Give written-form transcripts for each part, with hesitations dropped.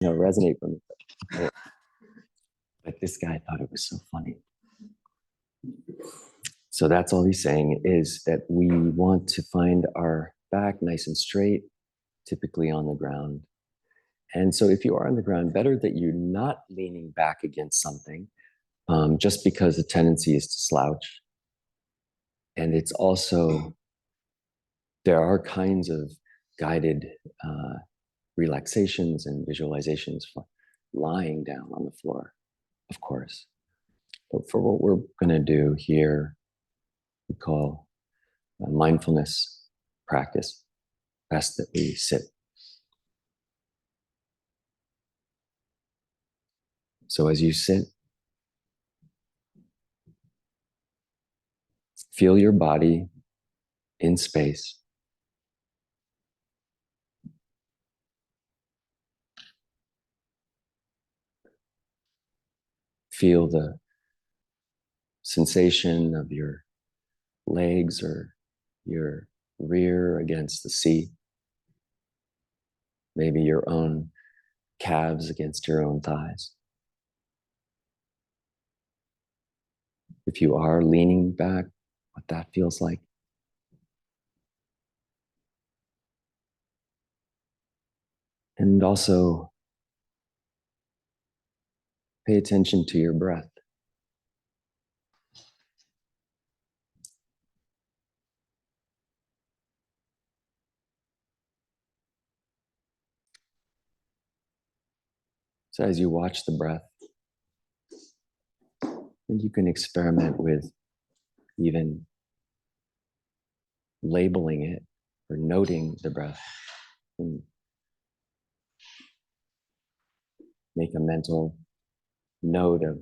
resonate from it. But this guy thought it was so funny. So that's all he's saying, is that we want to find our back nice and straight, typically on the ground. And so if you are on the ground, better that you're not leaning back against something, just because the tendency is to slouch. And it's also, there are kinds of guided relaxations and visualizations for lying down on the floor, of course. But for what we're going to do here, we call mindfulness practice, best that we sit. So as you sit, feel your body in space. Feel the sensation of your legs or your rear against the seat. Maybe your own calves against your own thighs. If you are leaning back, what that feels like. And also pay attention to your breath. So as you watch the breath, and you can experiment with even labeling it or noting the breath. And make a mental note of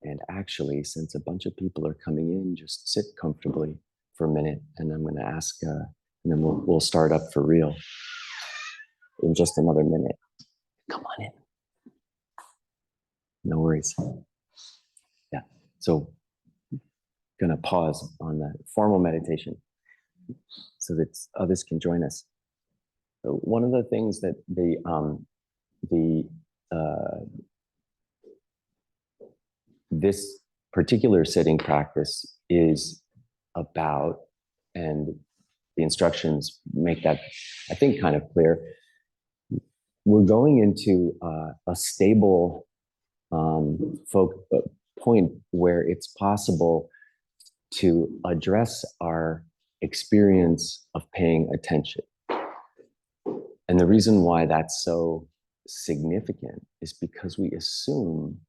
and actually, since a bunch of people are coming in, just sit comfortably for a minute, and I'm going to ask, and then we'll start up for real in just another minute. Come on in. No worries. Yeah. So, going to pause on the formal meditation so that others can join us. So one of the things that this particular sitting practice is about, and the instructions make that, I think, kind of clear. We're going into a stable point where it's possible to address our experience of paying attention. And the reason why that's so significant is because we assume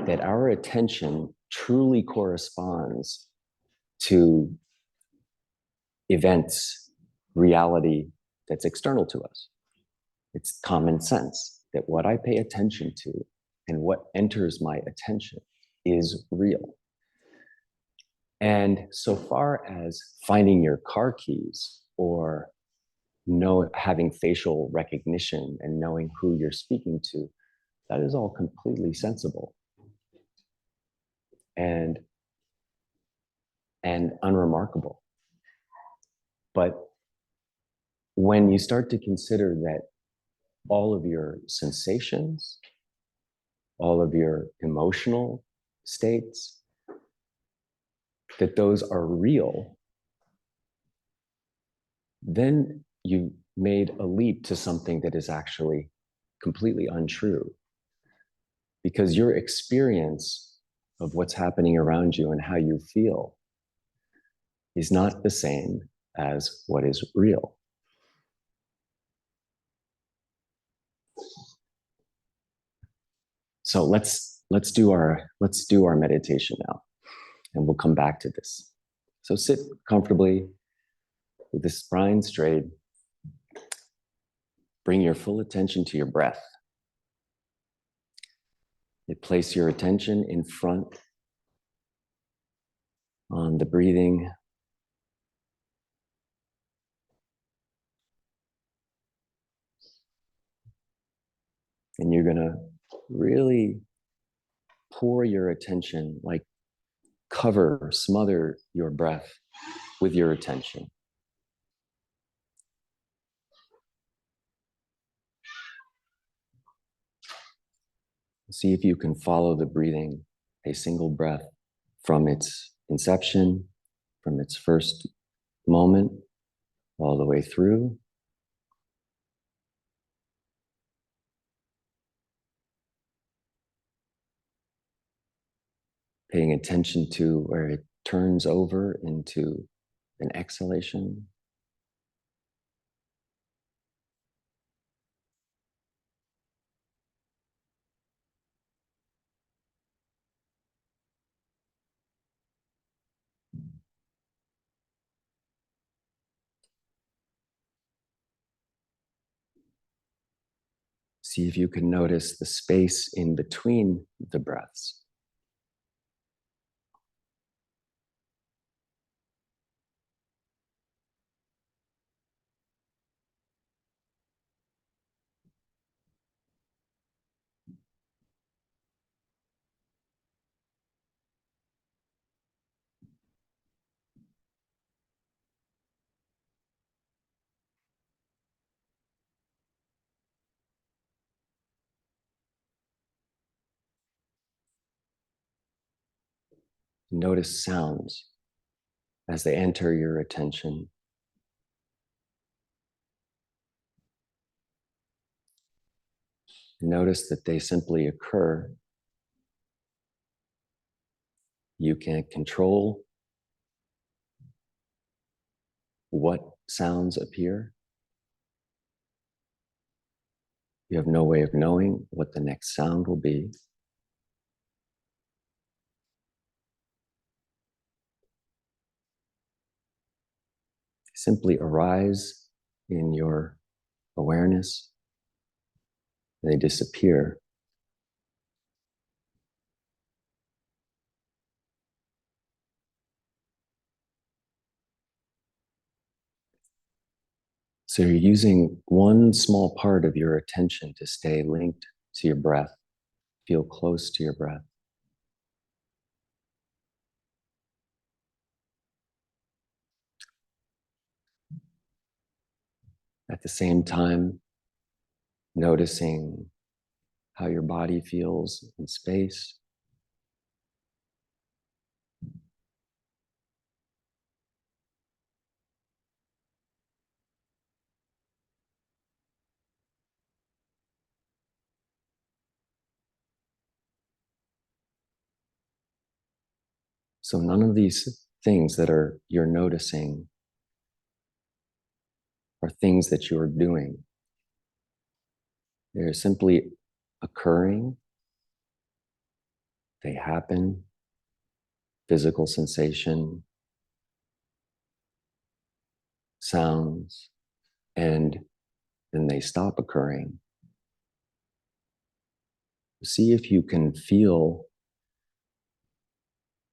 that our attention truly corresponds to events, reality that's external to us. It's common sense that what I pay attention to and what enters my attention is real. And so far as finding your car keys or having facial recognition and knowing who you're speaking to, that is all completely sensible and unremarkable. But when you start to consider that all of your sensations, all of your emotional states, that those are real, then you made a leap to something that is actually completely untrue. Because your experience of what's happening around you and how you feel is not the same as what is real. So let's do our meditation now, and we'll come back to this. So sit comfortably with the spine straight. Bring your full attention to your breath. You place your attention in front on the breathing. And you're going to really pour your attention, like smother your breath with your attention. See if you can follow the breathing, a single breath, from its inception, from its first moment, all the way through. Paying attention to where it turns over into an exhalation. See if you can notice the space in between the breaths. Notice sounds as they enter your attention. Notice that they simply occur. You can't control what sounds appear. You have no way of knowing what the next sound will be. Simply arise in your awareness. They disappear. So you're using one small part of your attention to stay linked to your breath, feel close to your breath. At the same time, noticing how your body feels in space. So none of these things that you're noticing are things that you're doing. They're simply occurring. They happen. Physical sensation, sounds, and then they stop occurring. See if you can feel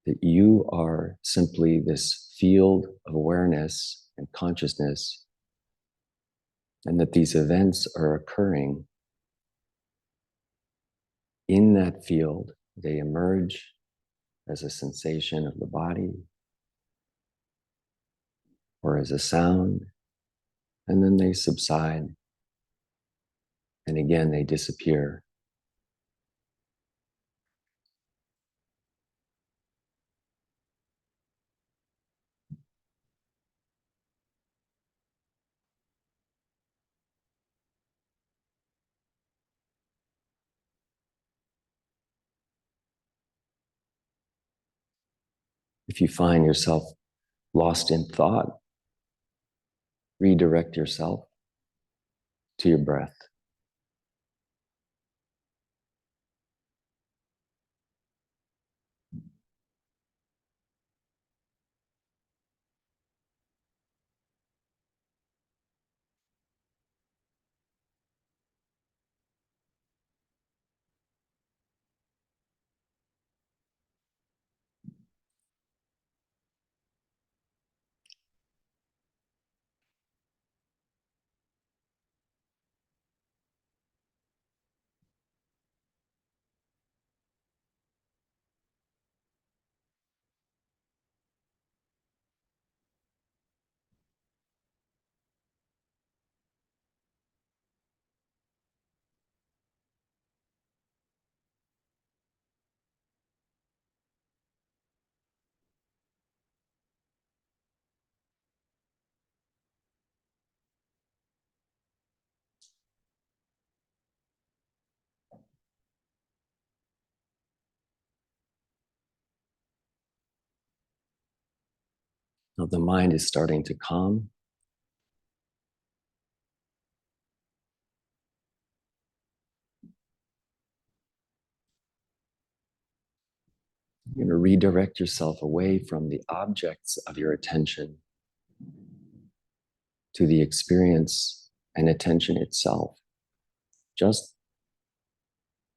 that you are simply this field of awareness and consciousness, and that these events are occurring in that field. They emerge as a sensation of the body or as a sound, and then they subside, and again they disappear. If you find yourself lost in thought, redirect yourself to your breath. Now the mind is starting to calm. You're going to redirect yourself away from the objects of your attention to the experience and attention itself. Just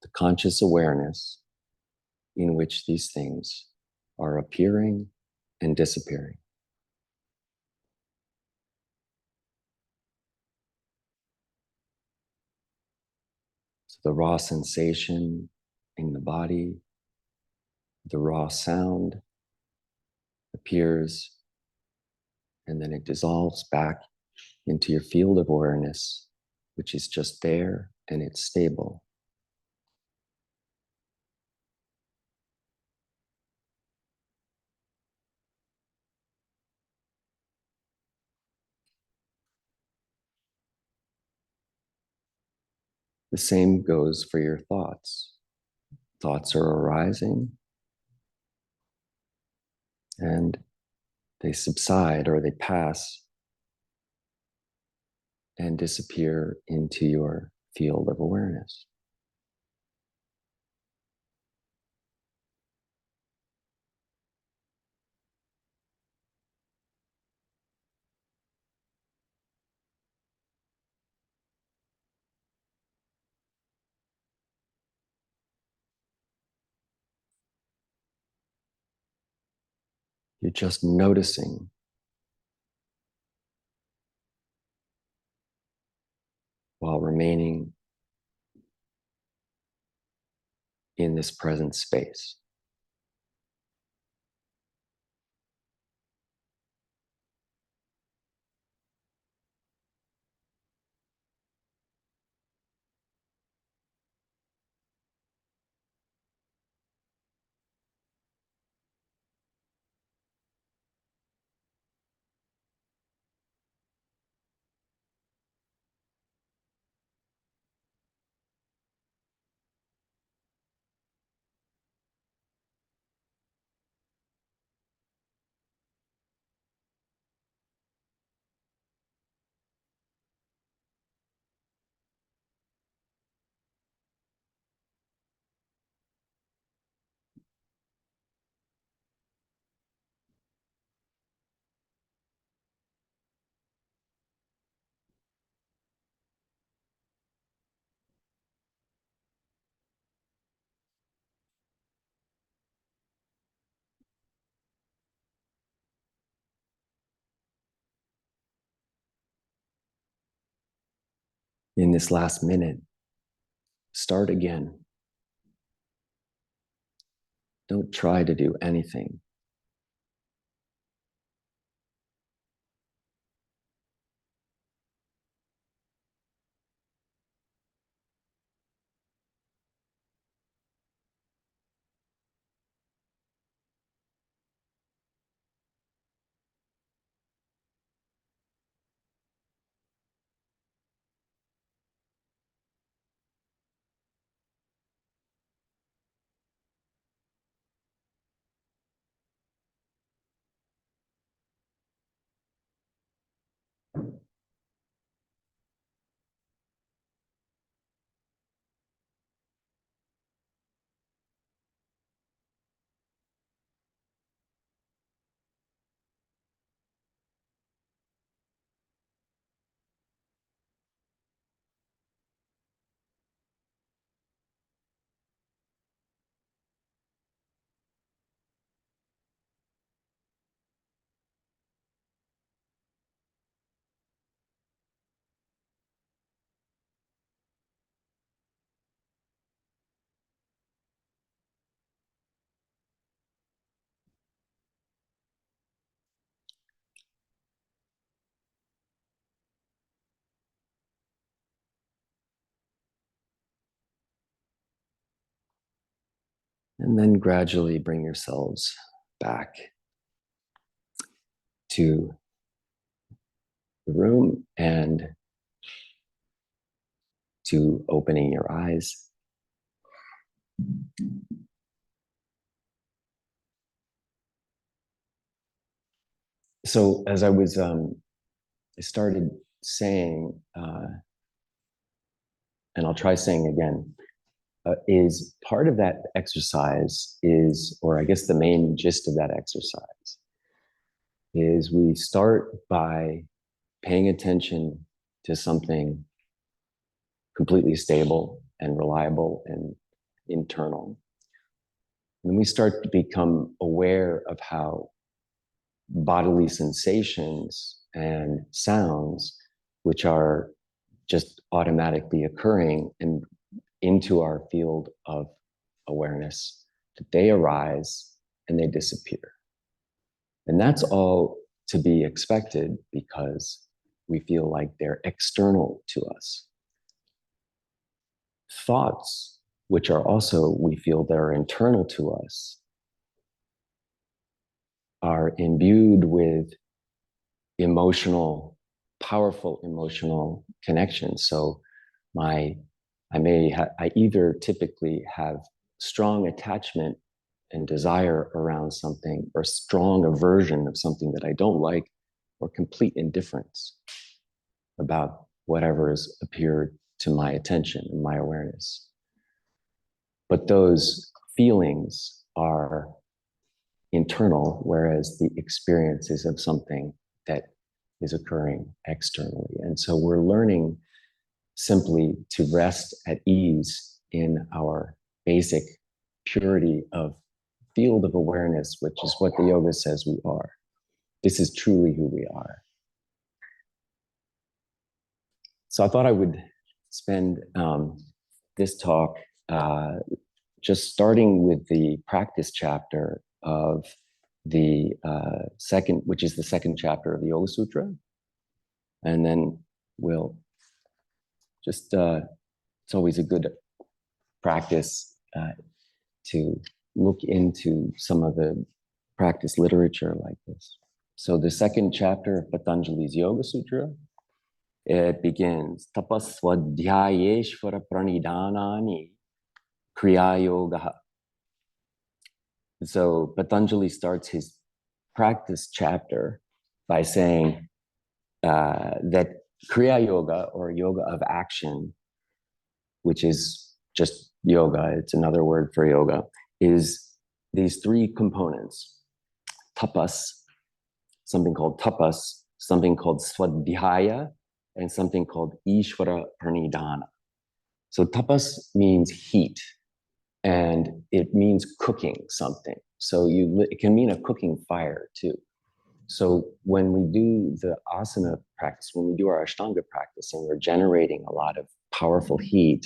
the conscious awareness in which these things are appearing and disappearing. So the raw sensation in the body, the raw sound appears, and then it dissolves back into your field of awareness, which is just there and it's stable. The same goes for your thoughts. Thoughts are arising and they subside or they pass and disappear into your field of awareness. You're just noticing while remaining in this present space. In this last minute, start again. Don't try to do anything. And then gradually bring yourselves back to the room and to opening your eyes. So as I was, I started saying, and I'll try saying again, is part of that exercise is, or I guess the main gist of that exercise is we start by paying attention to something completely stable and reliable and internal. And we start to become aware of how bodily sensations and sounds, which are just automatically occurring and into our field of awareness, that they arise and they disappear. And that's all to be expected because we feel like they're external to us. Thoughts, which are also, we feel they're internal to us, are imbued with emotional, powerful emotional connections. So I either typically have strong attachment and desire around something, or strong aversion of something that I don't like, or complete indifference about whatever has appeared to my attention and my awareness. But those feelings are internal, whereas the experience is of something that is occurring externally. And so we're learning simply to rest at ease in our basic purity of field of awareness, which is what the yoga says we are. This is truly who we are. So I thought I would spend this talk just starting with the practice chapter of the second, which is the second chapter of the Yoga Sutra. And then we'll just, it's always a good practice to look into some of the practice literature like this. So the second chapter of Patanjali's Yoga Sutra, it begins, tapaswadhyayeshvara pranidhanani kriya yoga. So Patanjali starts his practice chapter by saying that kriya yoga, or yoga of action, which is just yoga, it's another word for yoga, is these three components: tapas, something called tapas, something called swadhyaya, and something called ishvara pranidhana. So tapas means heat, and it means cooking something. So it can mean a cooking fire too. So when we do the asana practice, when we do our Ashtanga practice, and we're generating a lot of powerful heat,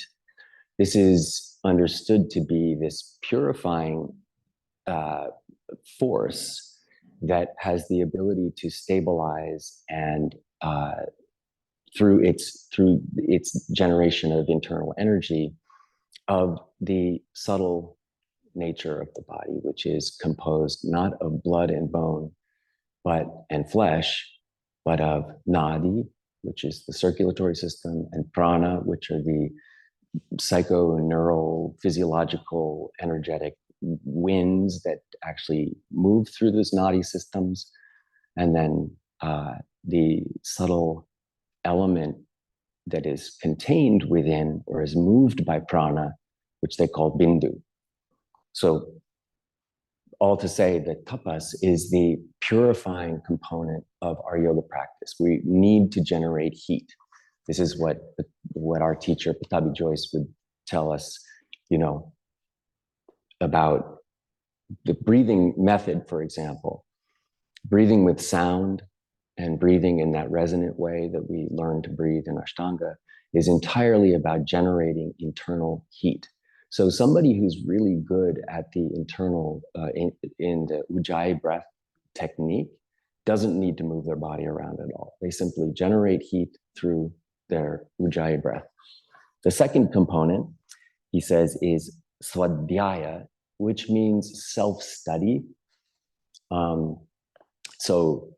this is understood to be this purifying force that has the ability to stabilize and through its generation of internal energy of the subtle nature of the body, which is composed not of blood and bone, and flesh, but of nadi, which is the circulatory system, and prana, which are the psycho-neural, physiological, energetic winds that actually move through those nadi systems, and then the subtle element that is contained within or is moved by prana, which they call bindu. So all to say that tapas is the purifying component of our yoga practice. We need to generate heat. This is what our teacher, Patabi Joyce, would tell us, about the breathing method, for example. Breathing with sound and breathing in that resonant way that we learn to breathe in Ashtanga is entirely about generating internal heat. So somebody who's really good at the internal, in the Ujjayi breath technique, doesn't need to move their body around at all. They simply generate heat through their Ujjayi breath. The second component, he says, is swadhyaya, which means self-study. So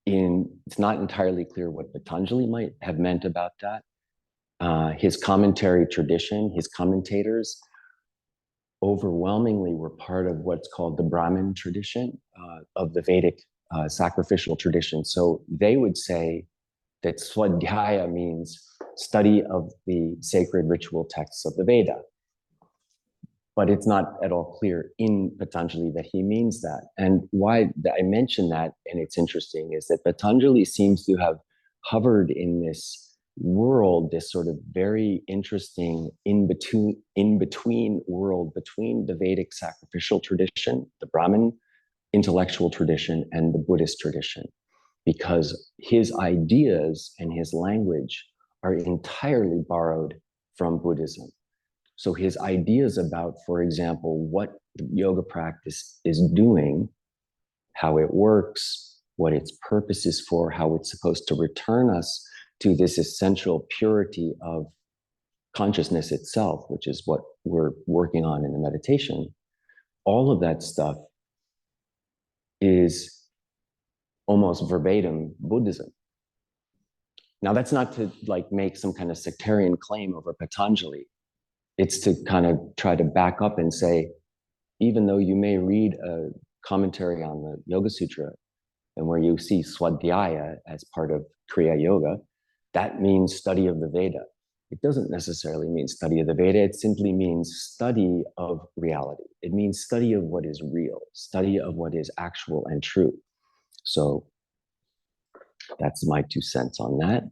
it's not entirely clear what Patanjali might have meant about that. His commentary tradition, his commentators, overwhelmingly were part of what's called the Brahmin tradition of the Vedic sacrificial tradition. So they would say that swadhyaya means study of the sacred ritual texts of the Veda. But it's not at all clear in Patanjali that he means that. And why I mention that, and it's interesting, is that Patanjali seems to have hovered in this world, this sort of very interesting in between world between the Vedic sacrificial tradition, the Brahmin intellectual tradition, and the Buddhist tradition, because his ideas and his language are entirely borrowed from Buddhism. So his ideas about, for example, what the yoga practice is doing, how it works, what its purpose is for, how it's supposed to return us to this essential purity of consciousness itself, which is what we're working on in the meditation, all of that stuff is almost verbatim Buddhism. Now, that's not to like make some kind of sectarian claim over Patanjali. It's to kind of try to back up and say, even though you may read a commentary on the Yoga Sutra and where you see Swadhyaya as part of Kriya Yoga, that means study of the Veda. It doesn't necessarily mean study of the Veda. It simply means study of reality. It means study of what is real, study of what is actual and true. So that's my 2 cents on that.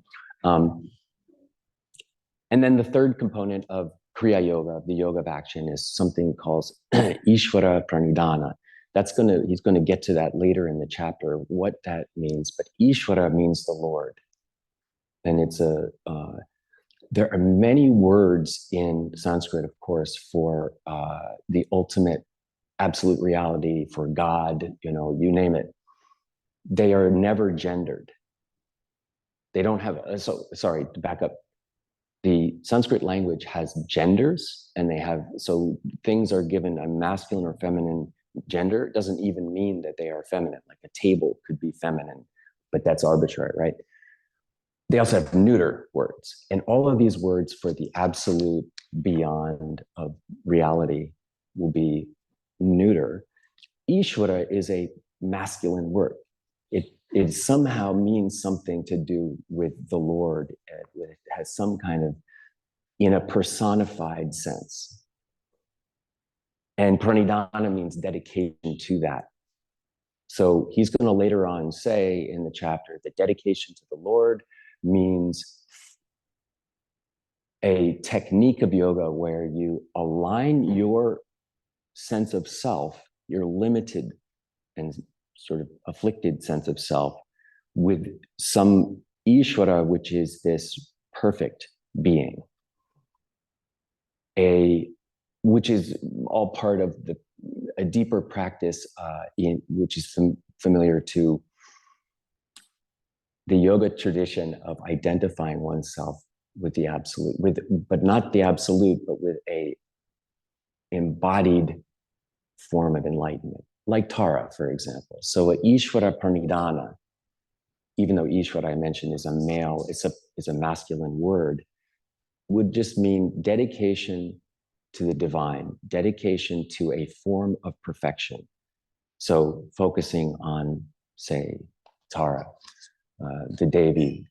And then the third component of Kriya Yoga, the yoga of action, is something called Ishvara Pranidhana. He's gonna get to that later in the chapter, what that means. But Ishvara means the Lord. And there are many words in Sanskrit, of course, for the ultimate absolute reality, for God, you name it. They are never gendered. They don't have, sorry, to back up. The Sanskrit language has genders, and so things are given a masculine or feminine gender. It doesn't even mean that they are feminine. Like a table could be feminine, but that's arbitrary, right? They also have neuter words. And all of these words for the absolute beyond of reality will be neuter. Ishvara is a masculine word. It somehow means something to do with the Lord. It has some kind of, in a personified sense. And pranidhana means dedication to that. So he's going to later on say in the chapter that dedication to the Lord means a technique of yoga where you align your sense of self, your limited and sort of afflicted sense of self, with some Ishvara, which is this perfect being, which is all part of a deeper practice which is familiar to the yoga tradition of identifying oneself with the absolute, but not the absolute, but with a embodied form of enlightenment, like Tara, for example. So a Ishvara Pranidhana, even though Ishvara I mentioned is a male, it's a masculine word, would just mean dedication to the divine, dedication to a form of perfection. So focusing on, say, Tara, the Devi,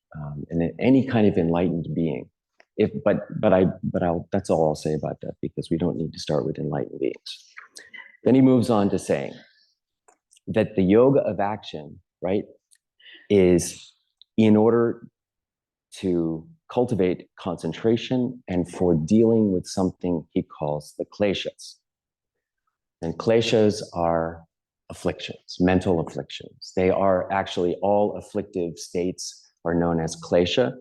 and any kind of enlightened being. That's all I'll say about that, because we don't need to start with enlightened beings. Then he moves on to saying that the yoga of action, right, is in order to cultivate concentration and for dealing with something he calls the kleshas. And kleshas are afflictions, mental afflictions. They are actually all afflictive states are known as klesha.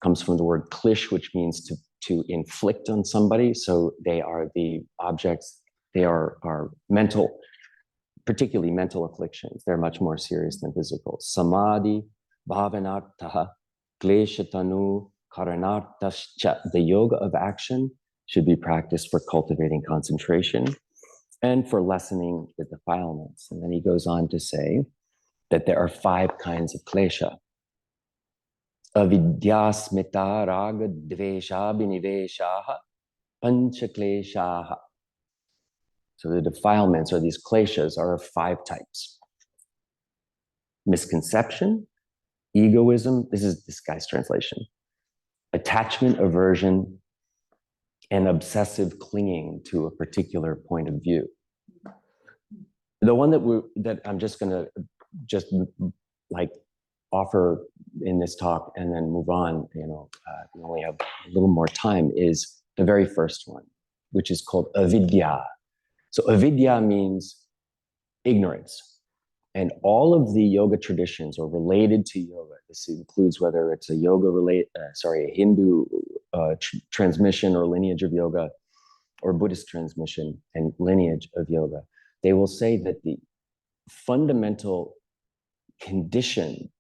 Comes from the word klish, which means to inflict on somebody. So they are the objects, they are mental, particularly mental afflictions. They're much more serious than physical. Samadhi, bhavanartaha, kleshatanu, karanartascha. The yoga of action should be practiced for cultivating concentration and for lessening the defilements. And then he goes on to say that there are 5 kinds of klesha. Avidya, smita, raga, dvesha, biniveshaha, pancha kleshaha. So the defilements, or these kleshas, are of 5 types. misconception, egoism, this is this guy's translation, attachment, aversion, and obsessive clinging to a particular point of view. The one that I'm just gonna like offer in this talk and then move on, we only have a little more time, is the very first one, which is called avidya. So avidya means ignorance. And all of the yoga traditions are related to yoga. This includes whether it's a a Hindu transmission or lineage of yoga, or Buddhist transmission and lineage of yoga. They will say that the fundamental condition,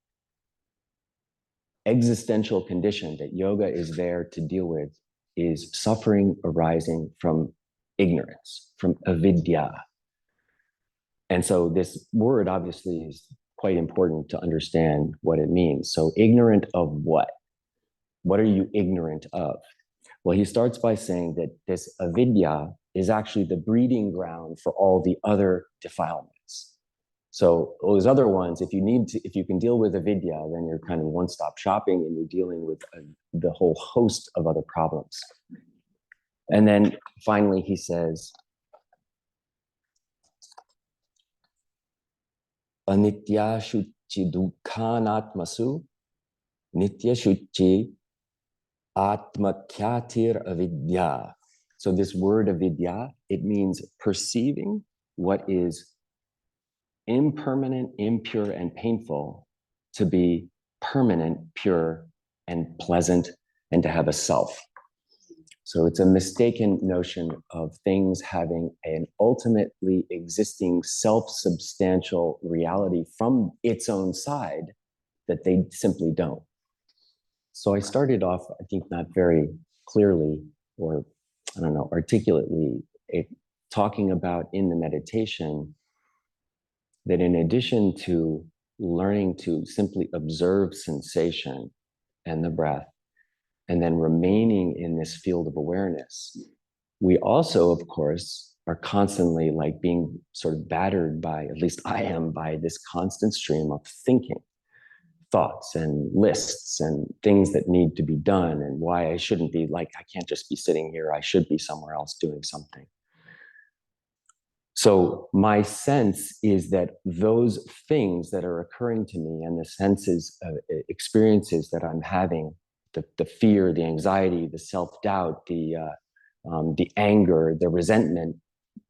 existential condition that yoga is there to deal with is suffering arising from ignorance, from avidya. And so this word obviously is quite important to understand what it means. So ignorant of what? What are you ignorant of? Well, he starts by saying that this avidya is actually the breeding ground for all the other defilements. So those other ones, if you can deal with avidya, then you're kind of one-stop shopping and you're dealing with the whole host of other problems. And then finally he says, anitya shuchi dukkhanatmasu nitya shuchi atmakyatir avidya. So this word avidya, it means perceiving what is impermanent, impure, and painful to be permanent, pure, and pleasant, and to have a self. So it's a mistaken notion of things having an ultimately existing self-substantial reality from its own side that they simply don't. So I started off, I think, not very clearly, or I don't know, articulately, talking about in the meditation that in addition to learning to simply observe sensation and the breath, and then remaining in this field of awareness, we also, of course, are constantly like being sort of battered by, at least I am, by this constant stream of thinking, thoughts and lists and things that need to be done, and why I shouldn't be like, I can't just be sitting here, I should be somewhere else doing something. So my sense is that those things that are occurring to me and the senses, experiences that I'm having, the fear, the anxiety, the self-doubt, the anger, the resentment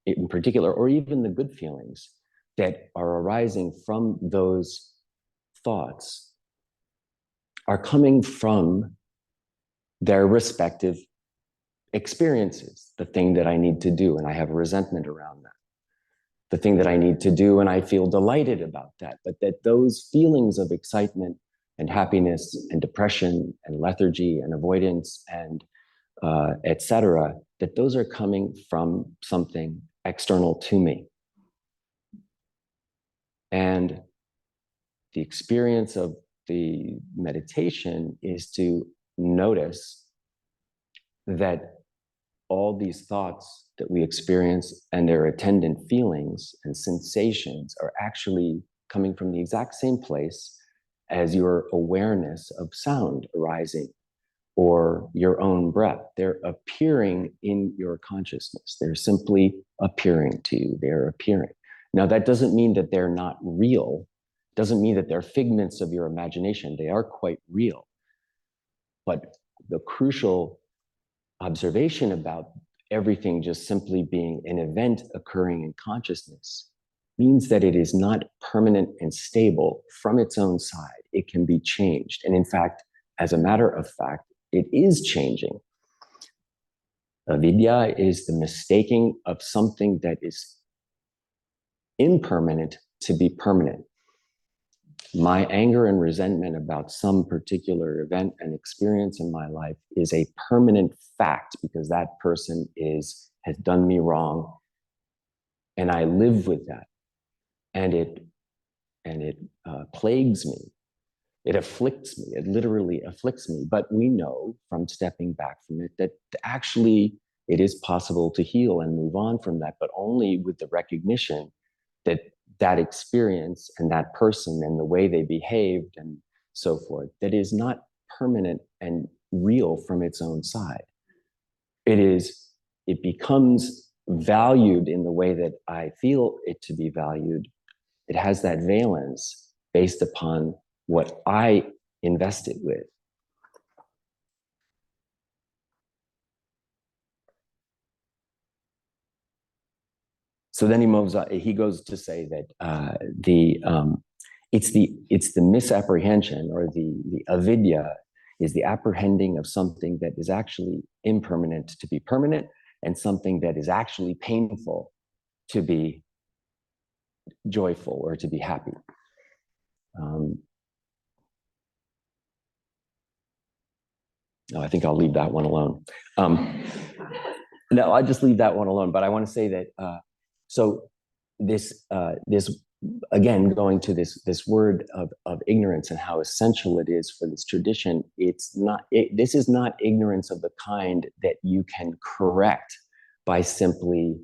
in particular, or even the good feelings that are arising from those thoughts are coming from their respective experiences, the thing that I need to do, and I have resentment around that. The thing that I need to do, and I feel delighted about that, but that those feelings of excitement and happiness and depression and lethargy and avoidance and etc., that those are coming from something external to me. And the experience of the meditation is to notice that all these thoughts that we experience and their attendant feelings and sensations are actually coming from the exact same place as your awareness of sound arising or your own breath. They're appearing in your consciousness. They're simply appearing to you. They're appearing. Now, that doesn't mean that they're not real. Doesn't mean that they're figments of your imagination. They are quite real. But the crucial observation about everything just simply being an event occurring in consciousness means that it is not permanent and stable from its own side. It can be changed. And in fact, as a matter of fact, it is changing. Avidya is the mistaking of something that is impermanent to be permanent. My anger and resentment about some particular event and experience in my life is a permanent fact because that person has done me wrong, and I live with that, and it plagues me. It afflicts me. It literally afflicts me. But we know from stepping back from it that actually it is possible to heal and move on from that, but only with the recognition that that experience and that person and the way they behaved and so forth, that is not permanent and real from its own side. It becomes valued in the way that I feel it to be valued. It has that valence based upon what I invest it with. So then he moves on. He goes to say that it's the misapprehension, or the avidya is the apprehending of something that is actually impermanent to be permanent, and something that is actually painful to be joyful or to be happy. No, I think I'll leave that one alone. No, I'll just leave that one alone. But I want to say that so this again, going to this word of ignorance and how essential it is for this tradition. This is not ignorance of the kind that you can correct by simply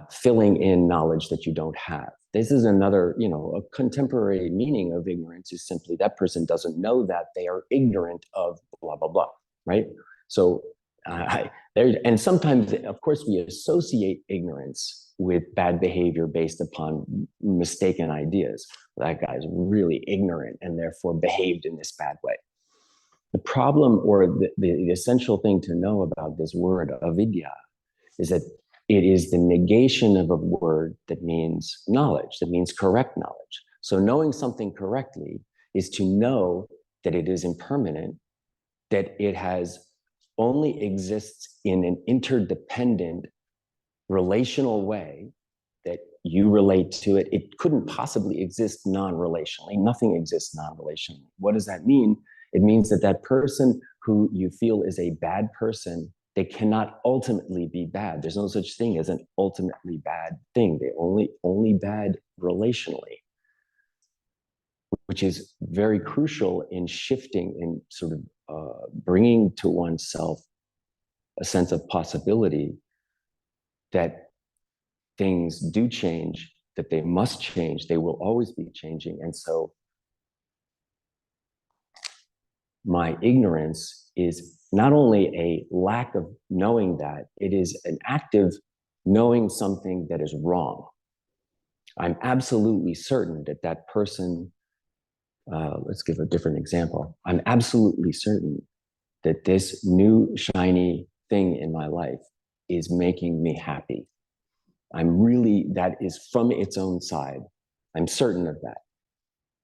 filling in knowledge that you don't have. This is another, a contemporary meaning of ignorance is simply that person doesn't know that they are ignorant of blah, blah, blah, right? So and sometimes, of course, we associate ignorance with bad behavior based upon mistaken ideas. That guy's really ignorant and therefore behaved in this bad way. The problem, or the essential thing to know about this word avidya, is that it is the negation of a word that means knowledge, that means correct knowledge. So knowing something correctly is to know that it is impermanent, that it only exists in an interdependent relational way, that you relate to it. It couldn't possibly exist non-relationally. Nothing exists non-relationally. What does that mean? It means that that person who you feel is a bad person, they cannot ultimately be bad. There's no such thing as an ultimately bad thing. They only bad relationally, which is very crucial in shifting, in sort of bringing to oneself a sense of possibility that things do change, that they must change, they will always be changing. And so my ignorance is not only a lack of knowing that, it is an active knowing something that is wrong. I'm absolutely certain that that person, let's give a different example. I'm absolutely certain that this new shiny thing in my life is making me happy. That is from its own side. I'm certain of that.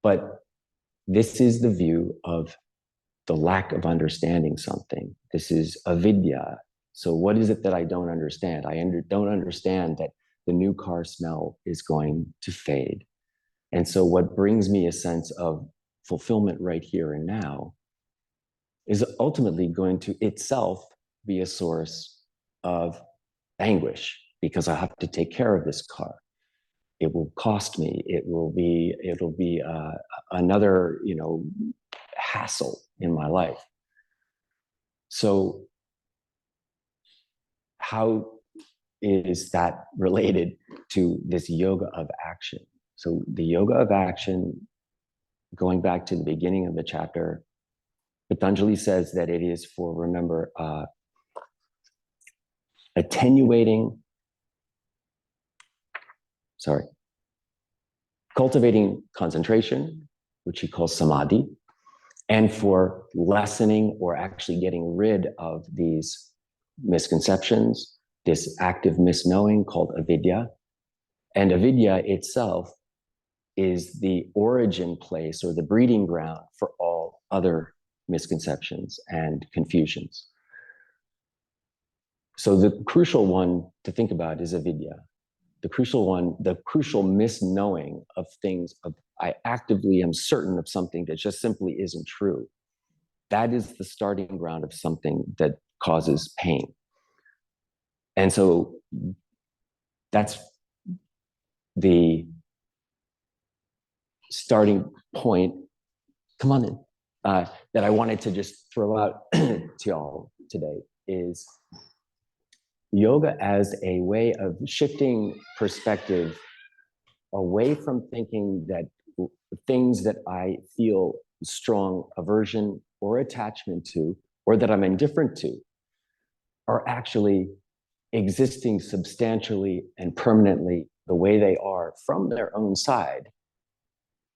But this is the view of the lack of understanding something. This is avidya. So what is it that I don't understand? I don't understand that the new car smell is going to fade. And so what brings me a sense of fulfillment right here and now is ultimately going to itself be a source of anguish, because I have to take care of this car. It will cost me. It'll be another, hassle in my life. So how is that related to this yoga of action? So the yoga of action, going back to the beginning of the chapter, Patanjali says that it is for, remember, cultivating concentration, which he calls samadhi, and for lessening or actually getting rid of these misconceptions, this active misknowing called avidya. And avidya itself is the origin place or the breeding ground for all other misconceptions and confusions. So the crucial one to think about is avidya. The crucial misknowing of things, I actively am certain of something that just simply isn't true. That is the starting ground of something that causes pain. And so that's the starting point, come on in, that I wanted to just throw out to y'all today is yoga as a way of shifting perspective away from thinking that things that I feel strong aversion or attachment to, or that I'm indifferent to, are actually existing substantially and permanently the way they are from their own side,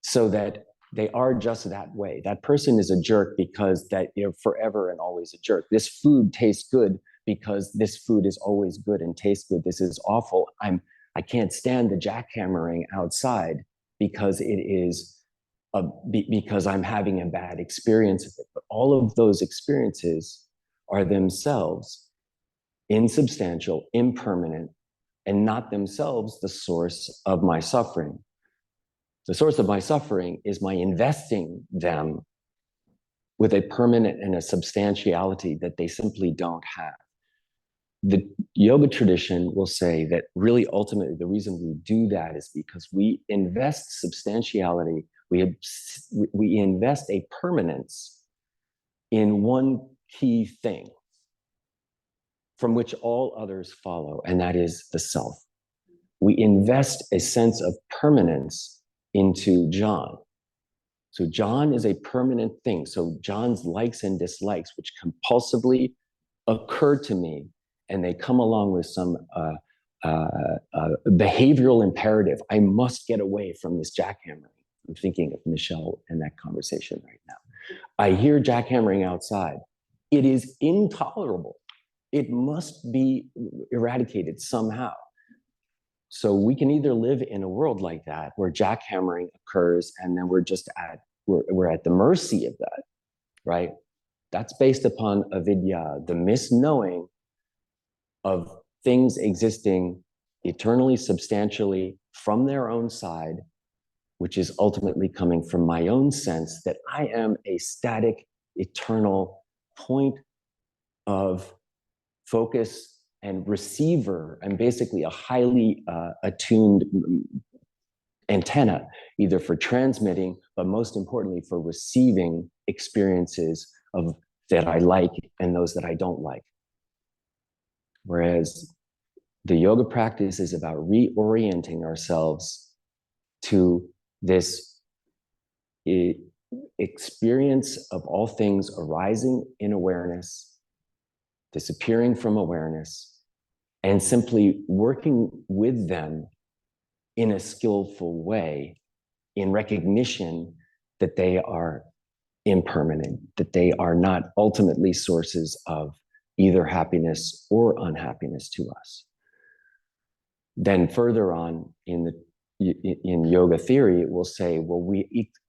so that they are just that way. That person is a jerk because that you're forever and always a jerk. This food tastes good because this food is always good and tastes good. This is awful. I can't stand the jackhammering outside because it is because I'm having a bad experience of it. But all of those experiences are themselves insubstantial, impermanent, and not themselves the source of my suffering. The source of my suffering is my investing them with a permanent and a substantiality that they simply don't have. The yoga tradition will say that really ultimately the reason we do that is because we invest substantiality, we invest a permanence in one key thing from which all others follow, and that is the self. We invest a sense of permanence into John. So John is a permanent thing. So John's likes and dislikes, which compulsively occur to me, and they come along with some behavioral imperative. I must get away from this jackhammering. I'm thinking of Michelle and that conversation right now. I hear jackhammering outside. It is intolerable. It must be eradicated somehow. So we can either live in a world like that where jackhammering occurs and then we're at the mercy of that, right? That's based upon avidya, the misknowing of things existing eternally, substantially from their own side, which is ultimately coming from my own sense that I am a static, eternal point of focus and receiver. I'm basically a highly attuned antenna, either for transmitting, but most importantly for receiving experiences of that I like and those that I don't like. Whereas the yoga practice is about reorienting ourselves to this experience of all things arising in awareness, disappearing from awareness, and simply working with them in a skillful way in recognition that they are impermanent, that they are not ultimately sources of either happiness or unhappiness to us. Then further on in yoga theory, it will say, well,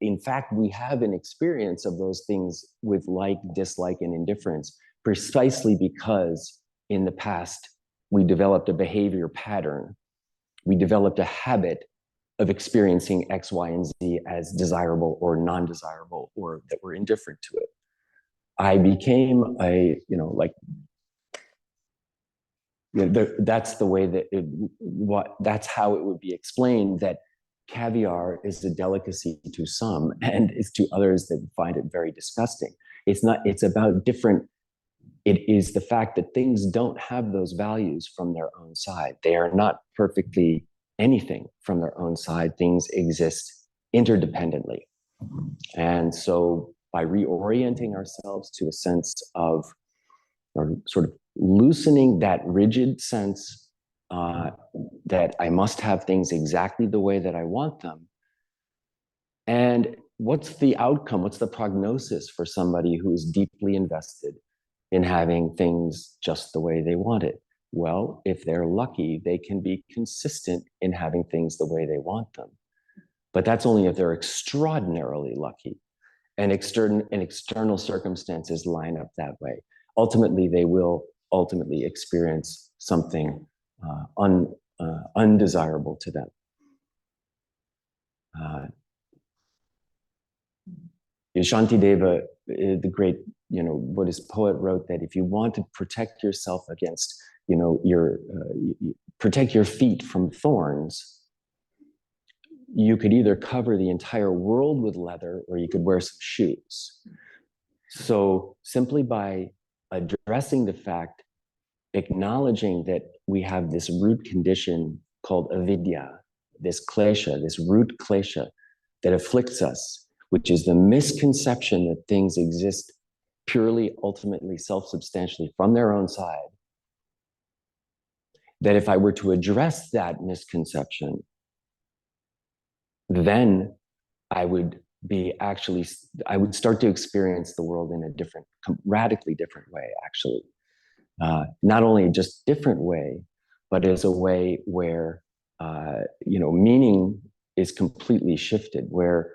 in fact, we have an experience of those things with like, dislike, and indifference precisely because in the past, we developed a behavior pattern. We developed a habit of experiencing X, Y, and Z as desirable or non-desirable, or that we're indifferent to it. I became that's the way that that's how it would be explained that caviar is a delicacy to some and is to others that find it very disgusting. It's about different. It is the fact that things don't have those values from their own side. They are not perfectly anything from their own side. Things exist interdependently. And so by reorienting ourselves to a sense of, or sort of loosening that rigid sense that I must have things exactly the way that I want them. And what's the outcome? What's the prognosis for somebody who is deeply invested in having things just the way they want it? Well, if they're lucky, they can be consistent in having things the way they want them. But that's only if they're extraordinarily lucky and external circumstances line up that way. Ultimately, they will ultimately experience something undesirable to them. Shantideva, the great Buddhist poet, wrote that if you want to protect yourself against, protect your feet from thorns, you could either cover the entire world with leather or you could wear some shoes. So simply by addressing the fact, acknowledging that we have this root condition called avidya, this klesha, this root klesha that afflicts us, which is the misconception that things exist purely, ultimately, self-substantially from their own side, that if I were to address that misconception, then I would I would start to experience the world in a different, radically different way, actually. Not only just different way, but as a way where, meaning is completely shifted, where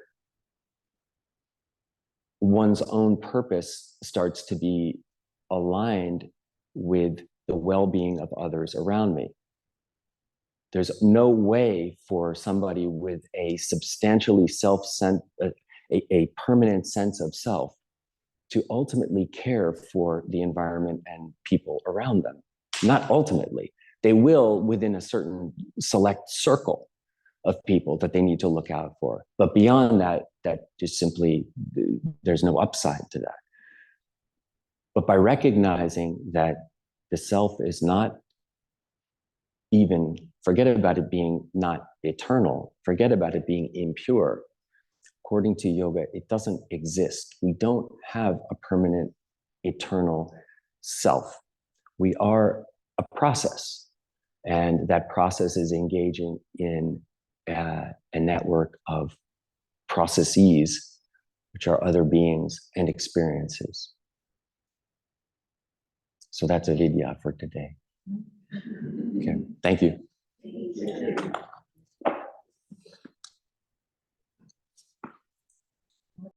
one's own purpose starts to be aligned with the well-being of others around me. There's no way for somebody with a substantially a permanent sense of self to ultimately care for the environment and people around them. Not ultimately. They will within a certain select circle of people that they need to look out for. But beyond that, that just simply, there's no upside to that. But by recognizing that the self is not even, forget about it being not eternal, forget about it being impure. According to yoga, it doesn't exist. We don't have a permanent, eternal self. We are a process. And that process is engaging in a network of processes, which are other beings and experiences. So that's a vidya for today. Okay, thank you.